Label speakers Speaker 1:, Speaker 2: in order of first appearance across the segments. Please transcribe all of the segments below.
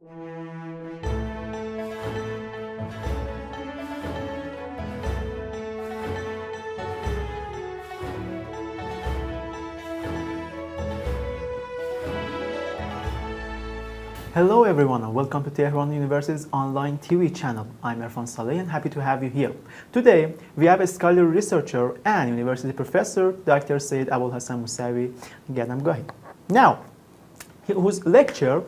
Speaker 1: Hello everyone and welcome to Tehran University's online TV channel. I'm Irfan Saleh and happy to have you here. Today we have a scholarly researcher and university professor, Dr. Sayyid Abul Hassan Musawi Gadamgahi. Now, whose lecture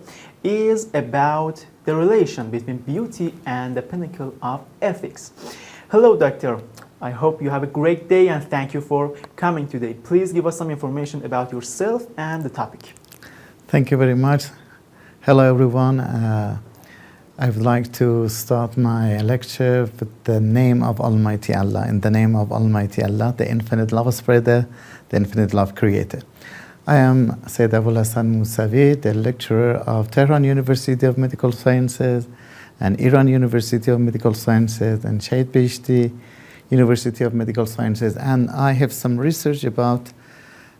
Speaker 1: is about the relation between beauty and the pinnacle of ethics. Hello doctor, I hope you have a great day and thank you for coming today. Please give us some information about yourself and the topic.
Speaker 2: Thank you very much. Hello everyone. I would like to start my lecture with the name of Almighty Allah. In the name of Almighty Allah, the infinite love spreader, the infinite love creator. I am Sayyid Abul Hassan Musawi, the lecturer of Tehran University of Medical Sciences and Iran University of Medical Sciences and Shwید University of Medical Sciences. And I have some research about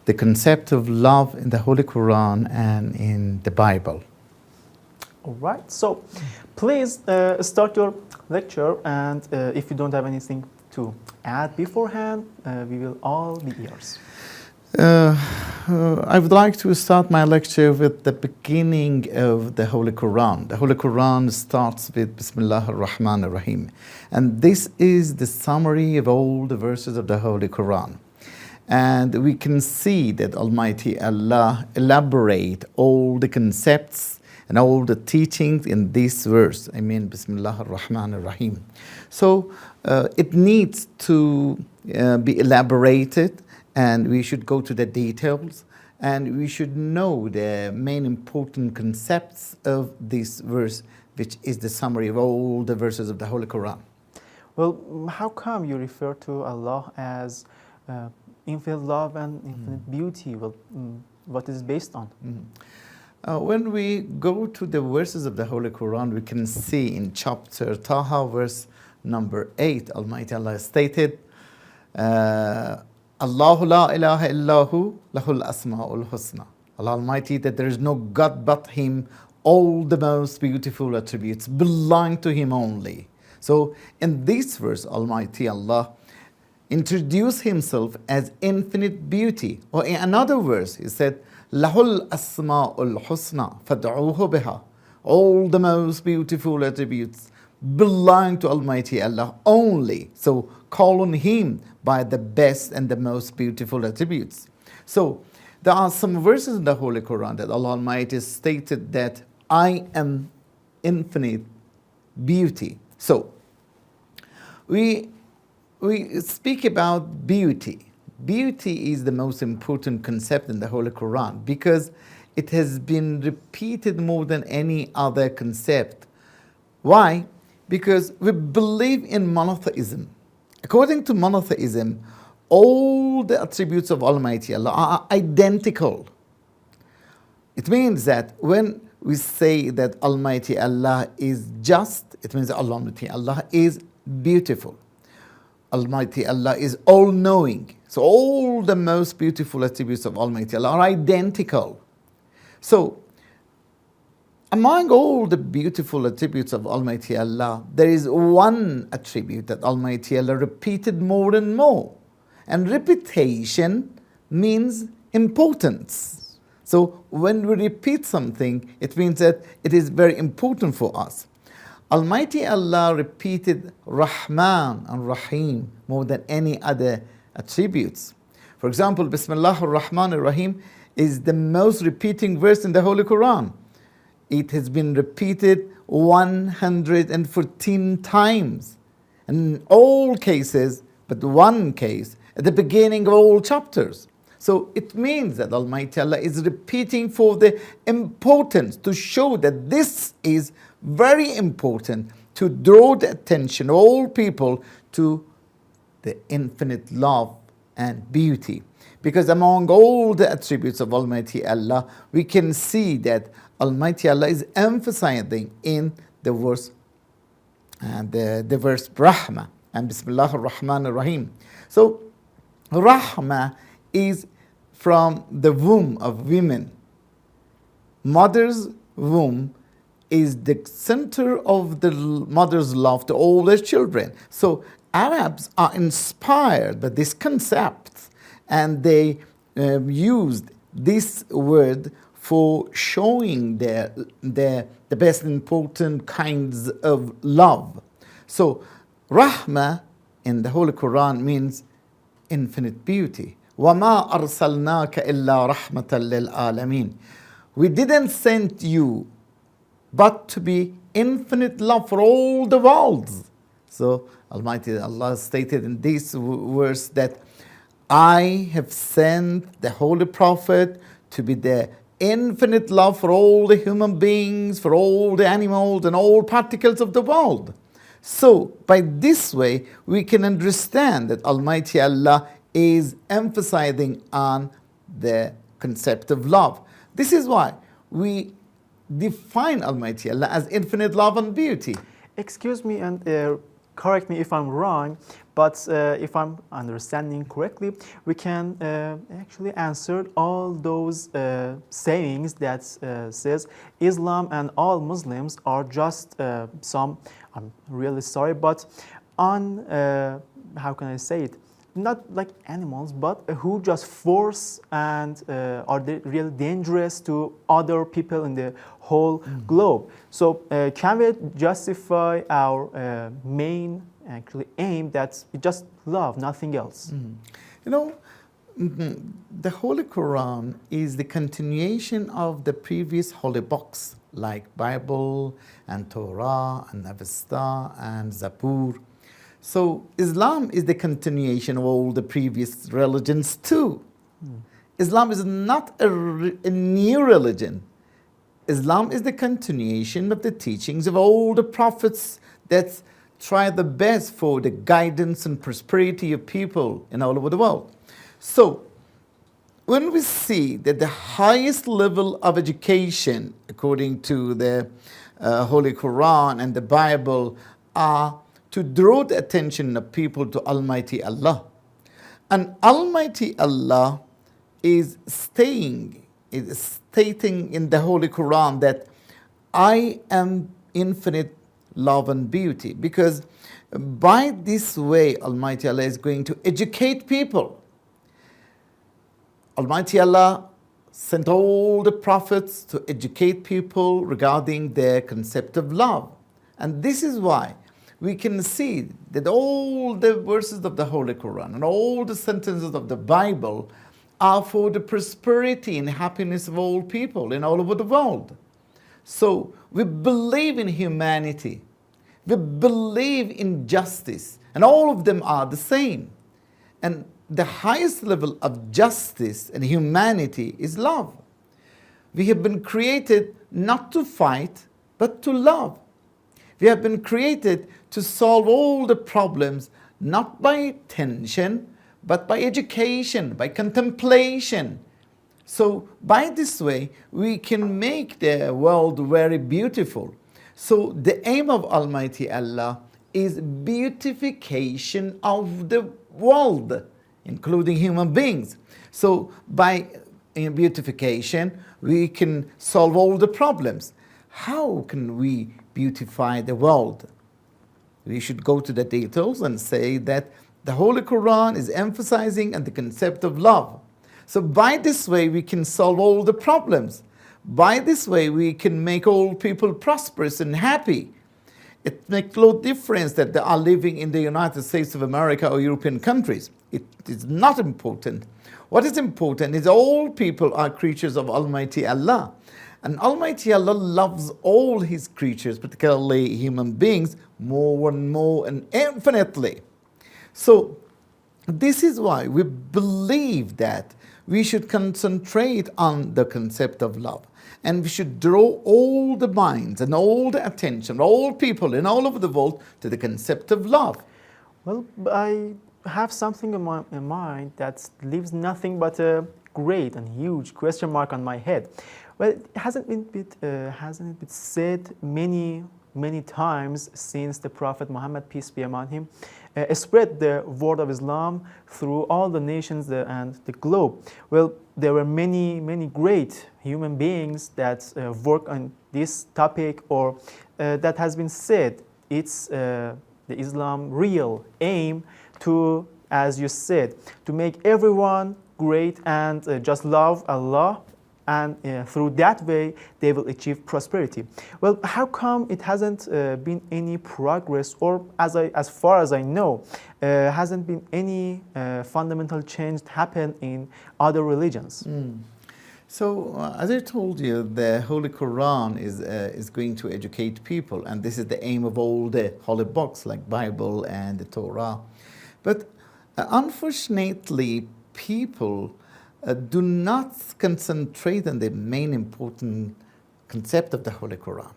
Speaker 2: the concept of love in the Holy Quran and in the Bible.
Speaker 1: All right, so please start your lecture, and if you don't have anything to add beforehand, we will all be yours.
Speaker 2: I would like to start my lecture with the beginning of the Holy Quran. The Holy Quran starts with Bismillah ar-Rahman ar-Rahim, and this is the summary of all the verses of the Holy Quran. And we can see that Almighty Allah elaborate all the concepts and all the teachings in this verse. I mean, Bismillah ar-Rahman ar-Rahim. So it needs to be elaborated, and we should go to the details, and we should know the main important concepts of this verse, which is the summary of all the verses of the Holy Quran.
Speaker 1: Well, how come you refer to Allah as infinite love and infinite beauty? Well, what is it based on?
Speaker 2: When we go to the verses of the Holy Quran, we can see in chapter Taha, verse number 8, Almighty Allah stated, Allahu la ilaha illahu lahul asma'ul husna. Allah Almighty, that there is no God but Him, all the most beautiful attributes belong to Him only. So in this verse, Almighty Allah introduced Himself as infinite beauty. Or in another verse, He said, Lahul asma'ul husna fad'uhu biha. All the most beautiful attributes belong to Almighty Allah only. So call on Him by the best and the most beautiful attributes. So there are some verses in the Holy Quran that Allah Almighty stated that I am infinite beauty. So we speak about beauty. Beauty is the most important concept in the Holy Quran because it has been repeated more than any other concept. Why? Because we believe in monotheism. According to monotheism, all the attributes of Almighty Allah are identical. It means that when we say that Almighty Allah is just, it means that Almighty Allah is beautiful. Almighty Allah is all-knowing. So all the most beautiful attributes of Almighty Allah are identical. So among all the beautiful attributes of Almighty Allah, there is one attribute that Almighty Allah repeated more and more. And repetition means importance. So when we repeat something, it means that it is very important for us. Almighty Allah repeated Rahman and Rahim more than any other attributes. For example, Bismillah ar-Rahman ar-Rahim is the most repeating verse in the Holy Quran. It has been repeated 114 times. In all cases, but one case, at the beginning of all chapters. So it means that Almighty Allah is repeating for the importance, to show that this is very important, to draw the attention of all people to the infinite love and beauty. Because among all the attributes of Almighty Allah, we can see that Almighty Allah is emphasizing in the verse, the verse Rahmah and Bismillah ar-Rahman ar-Rahim. So Rahmah is from the womb of women. Mother's womb is the center of the mother's love to all their children. So Arabs are inspired by this concept, and they used this word for showing the best important kinds of love. So Rahmah in the Holy Quran means infinite beauty. وَمَا أَرْسَلْنَاكَ إِلَّا رَحْمَةً لِلْعَالَمِينَ. We didn't send you but to be infinite love for all the worlds. So Almighty Allah stated in this verse that I have sent the Holy Prophet to be the infinite love for all the human beings, for all the animals and all particles of the world. So by this way we can understand that Almighty Allah is emphasizing on the concept of love. This is why we define Almighty Allah as infinite love and beauty.
Speaker 1: Excuse me and correct me if I'm wrong, but if I'm understanding correctly, we can actually answer all those sayings that says Islam and all Muslims are just some, I'm really sorry, but how can I say it? Not like animals, but who just force and are they really dangerous to other people in the whole globe. So can we justify our main actually aim that we just love, nothing else?
Speaker 2: You know, the Holy Quran is the continuation of the previous holy books like Bible and Torah and Avesta and Zabur. So Islam is the continuation of all the previous religions too. Islam is not a new religion. Islam is the continuation of the teachings of all the prophets that try the best for the guidance and prosperity of people in all over the world. So when we see that the highest level of education, according to the Holy Quran and the Bible, are to draw the attention of people to Almighty Allah. And Almighty Allah is stating in the Holy Quran that I am infinite love and beauty, because by this way Almighty Allah is going to educate people. Almighty Allah sent all the prophets to educate people regarding the concept of love. And this is why we can see that all the verses of the Holy Quran and all the sentences of the Bible are for the prosperity and happiness of all people in all over the world. So we believe in humanity, we believe in justice, and all of them are the same. And the highest level of justice and humanity is love. We have been created not to fight, but to love. We have been created to solve all the problems, not by tension, but by education, by contemplation. So by this way, we can make the world very beautiful. So the aim of Almighty Allah is beautification of the world, including human beings. So by beautification, we can solve all the problems. How can we beautify the world? We should go to the details and say that the Holy Quran is emphasizing on the concept of love. So by this way, we can solve all the problems. By this way, we can make all people prosperous and happy. It makes no difference that they are living in the United States of America or European countries. It is not important. What is important is all people are creatures of Almighty Allah. And Almighty Allah loves all His creatures, particularly human beings, more and more and infinitely. So this is why we believe that we should concentrate on the concept of love. And we should draw all the minds and all the attention, all people in all over the world to the concept of love.
Speaker 1: Well, I have something in my mind that leaves nothing but a great and huge question mark on my head. Well, hasn't it been said many times since the Prophet Muhammad, peace be upon him, spread the word of Islam through all the nations and the globe. Well, there were many great human beings that work on this topic, or that has been said it's the Islam real aim to, as you said, to make everyone great and just love Allah, and through that way they will achieve prosperity. Well, how come it hasn't been any progress, or as far as I know, hasn't been any fundamental change happen in other religions?
Speaker 2: So, as I told you, the Holy Quran is going to educate people, and this is the aim of all the holy books like Bible and the Torah. But unfortunately, people do not concentrate on the main important concept of the Holy Quran.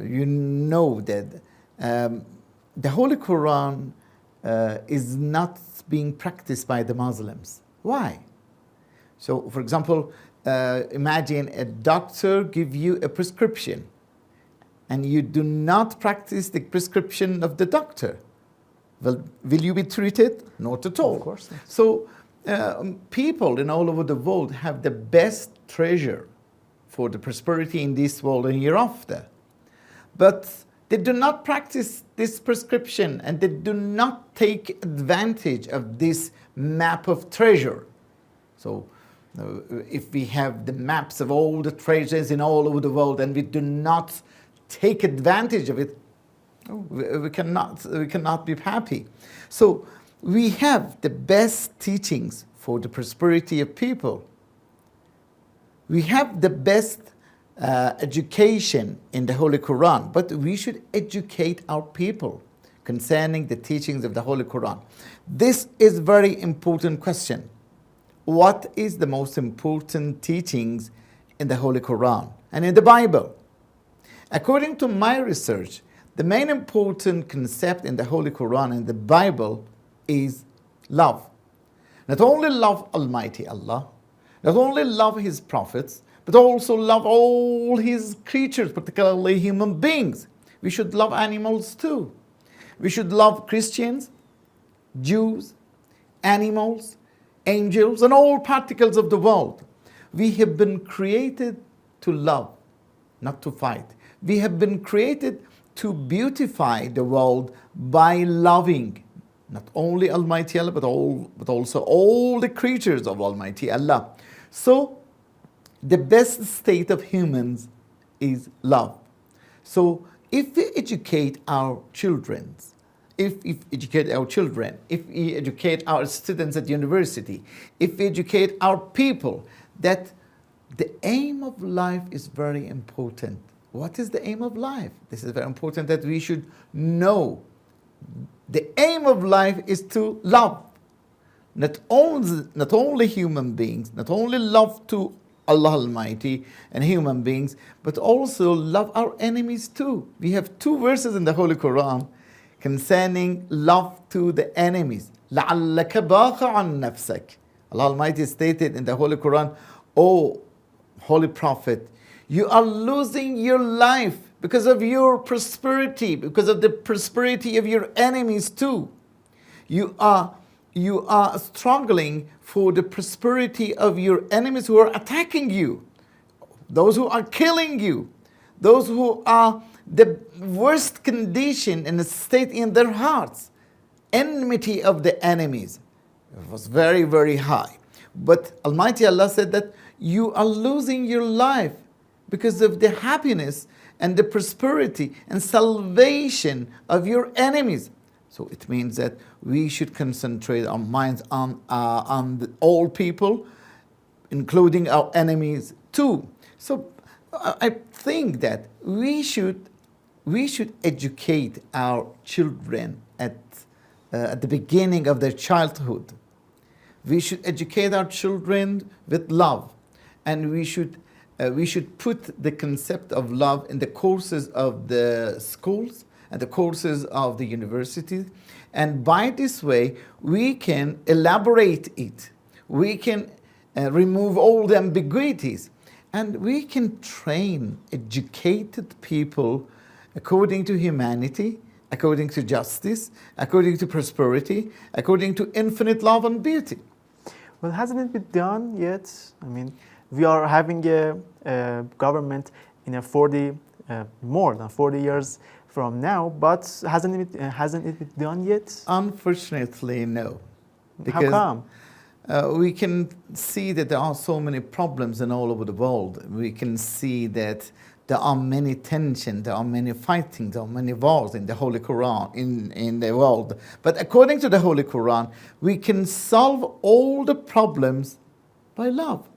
Speaker 2: You know that the Holy Quran is not being practiced by the Muslims. Why? So, for example, imagine a doctor give you a prescription and you do not practice the prescription of the doctor. Well, will you be treated? Not at all.
Speaker 1: Of course not.
Speaker 2: So, people in all over the world have the best treasure for the prosperity in this world and hereafter. But they do not practice this prescription, and they do not take advantage of this map of treasure. So, if we have the maps of all the treasures in all over the world and we do not take advantage of it, we cannot be happy. So we have the best teachings for the prosperity of people. We have the best education in the Holy Quran, but we should educate our people concerning the teachings of the Holy Quran. This is a very important question. What is the most important teachings in the Holy Quran and in the Bible? According to my research, the main important concept in the Holy Quran and the Bible is love. Not only love Almighty Allah, not only love His prophets, but also love all His creatures, particularly human beings. We should love animals too. We should love Christians, Jews, animals, angels, and all particles of the world. We have been created to love, not to fight. We have been created to beautify the world by loving not only Almighty Allah, but also all the creatures of Almighty Allah. So, the best state of humans is love. So, if we educate our children, if we educate our students at university, if we educate our people, that the aim of life is very important. What is the aim of life? This is very important that we should know. The aim of life is to love. Not only human beings, not only love to Allah Almighty and human beings, but also love our enemies too. We have 2 verses in the Holy Quran concerning love to the enemies. لَعَلَّكَ بَاخَ عَنْ نَفْسَكَ. Allah Almighty stated in the Holy Quran, O Holy Prophet, you are losing your life because of your prosperity, because of the prosperity of your enemies too. You are struggling for the prosperity of your enemies who are attacking you, those who are killing you, those who are the worst condition and state in their hearts. Enmity of the enemies was very, very high. But Almighty Allah said that you are losing your life because of the happiness and the prosperity and salvation of your enemies. So it means that we should concentrate our minds on all people, including our enemies too. So I think that we should educate our children at the beginning of their childhood. We should educate our children with love, and we should put the concept of love in the courses of the schools and the courses of the universities. And by this way, we can elaborate it. We can remove all the ambiguities. And we can train educated people according to humanity, according to justice, according to prosperity, according to infinite love and beauty.
Speaker 1: Well, hasn't it been done yet? I mean, we are having a government in a more than 40 years from now, but hasn't it been done yet?
Speaker 2: Unfortunately, no.
Speaker 1: How come?
Speaker 2: We can see that there are so many problems in all over the world. We can see that there are many tensions, there are many fightings, there are many wars in the Holy Quran, in the world. But according to the Holy Quran, we can solve all the problems by love.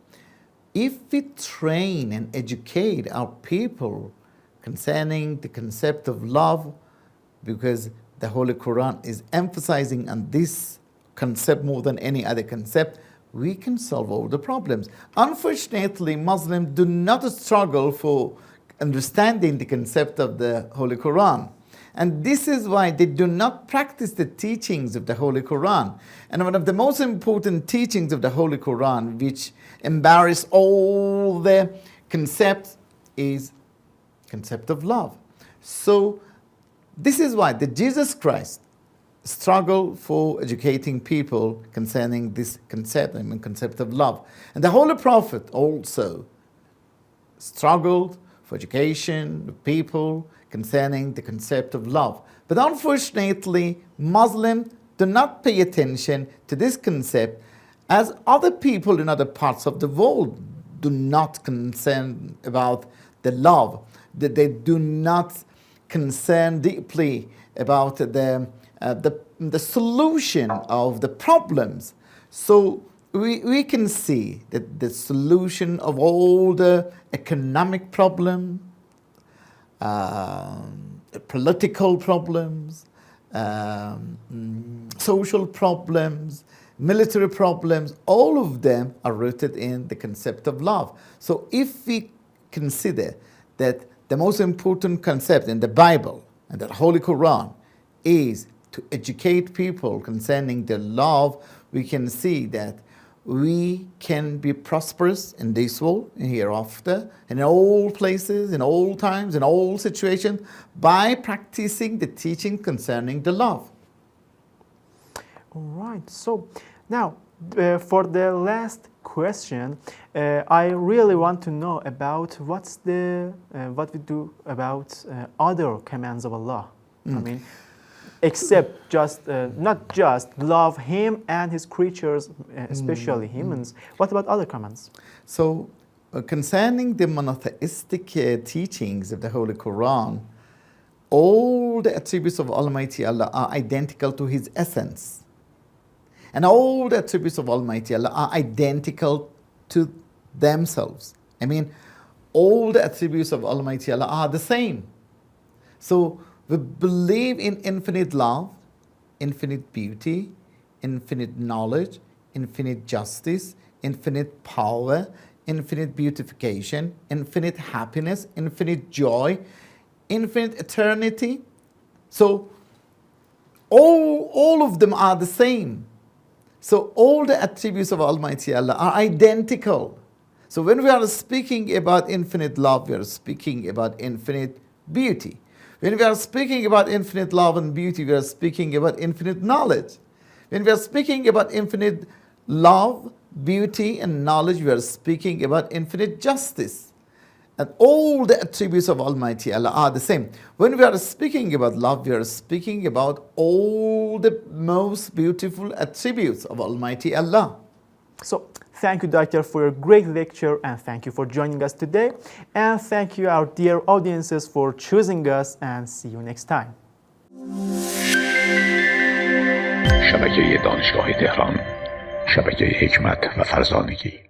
Speaker 2: If we train and educate our people concerning the concept of love, because the Holy Quran is emphasizing on this concept more than any other concept, we can solve all the problems. Unfortunately, Muslims do not struggle for understanding the concept of the Holy Quran. And this is why they do not practice the teachings of the Holy Quran. And one of the most important teachings of the Holy Quran, which embarrass all the concepts, is concept of love. So this is why the Jesus Christ struggled for educating people concerning this concept, concept of love. And the Holy Prophet also struggled for education of people concerning the concept of love. But unfortunately, Muslims do not pay attention to this concept, as other people in other parts of the world do not concern about the love, that they do not concern deeply about the solution of the problems. So we can see that the solution of all the economic problems, political problems, social problems, military problems, all of them are rooted in the concept of love. So if we consider that the most important concept in the Bible and the Holy Quran is to educate people concerning the love, we can see that we can be prosperous in this world and hereafter, in all places, in all times, in all situations, by practicing the teaching concerning the love.
Speaker 1: All right. So now, for the last question, I really want to know about what we do about other commands of Allah. I mean, except just not just love Him and His creatures, especially humans. What about other commands?
Speaker 2: So, concerning the monotheistic teachings of the Holy Quran, all the attributes of Almighty Allah are identical to His essence. And all the attributes of Almighty Allah are identical to themselves. I mean, all the attributes of Almighty Allah are the same. So we believe in infinite love, infinite beauty, infinite knowledge, infinite justice, infinite power, infinite beautification, infinite happiness, infinite joy, infinite eternity. So all of them are the same. So all the attributes of Almighty Allah are identical. So when we are speaking about infinite love, we are speaking about infinite beauty. When we are speaking about infinite love and beauty, we are speaking about infinite knowledge. When we are speaking about infinite love, beauty, and knowledge, we are speaking about infinite justice. And all the attributes of Almighty Allah are the same. When we are speaking about love, we are speaking about all the most beautiful attributes of Almighty Allah.
Speaker 1: So, thank you, Doctor, for your great lecture, and thank you for joining us today. And thank you, our dear audiences, for choosing us, and see you next time.
Speaker 3: شبکه دانشگاه تهران، شبکه حکمت و فرزانگی.